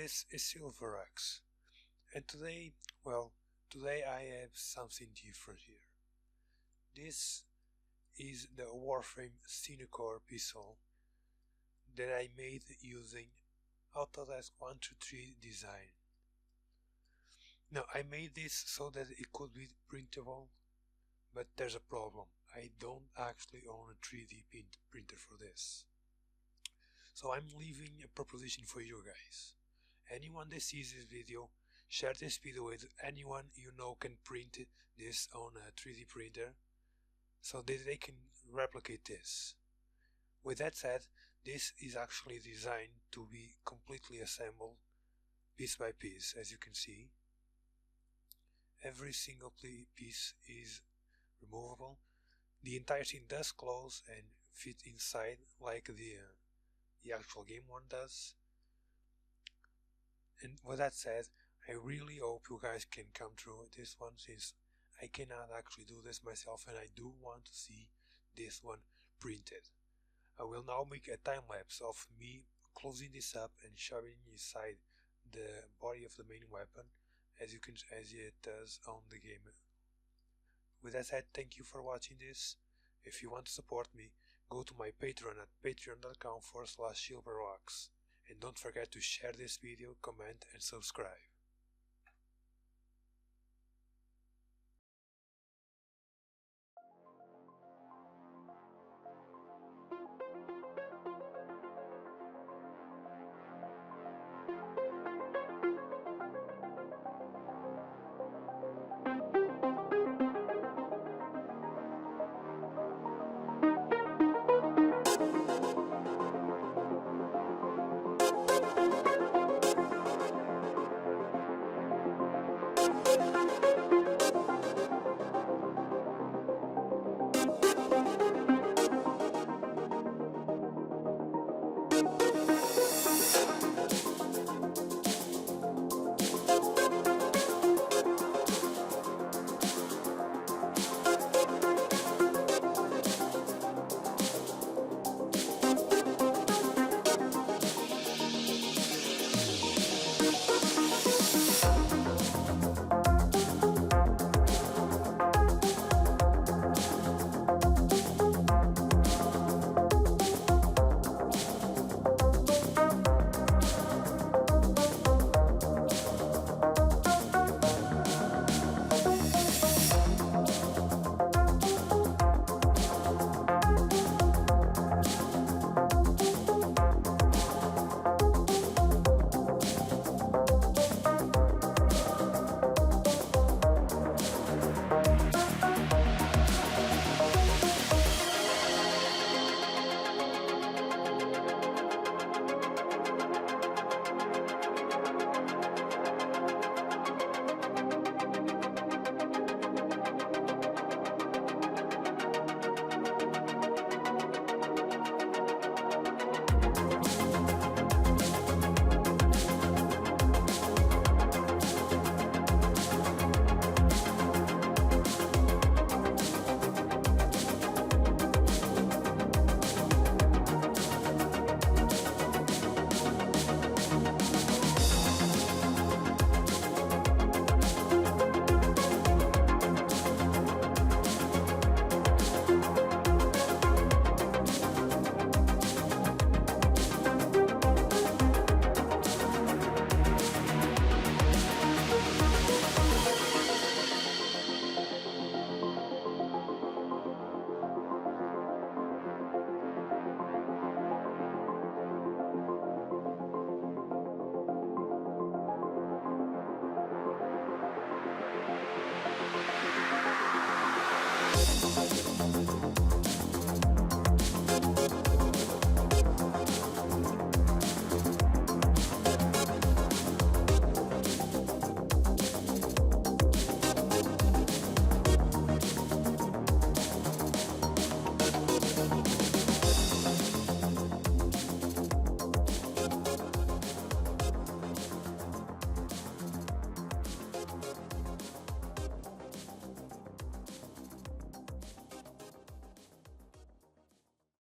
This is Silver Axe, and today I have something different here. This is the warframe sonicor pistol that I made using Autodesk 123 design. Now I made this so that it could be printable, but there's a problem. I don't actually own a 3D printer for this. So I'm leaving a proposition for you guys. Anyone that sees this video, share this video with anyone you know can print this on a 3D printer so that they can replicate this. With that said, this is actually designed to be completely assembled piece by piece. As you can see, every single piece is removable. The entire thing does close and fit inside like the actual game one does. And with that said, I really hope you guys can come through this one, since I cannot actually do this myself and I do want to see this one printed. I will now make a time lapse of me closing this up and shoving inside the body of the main weapon as it does on the game. With that said, thank you for watching this. If you want to support me, go to my Patreon at patreon.com/silveraxe. And don't forget to share this video, comment and subscribe.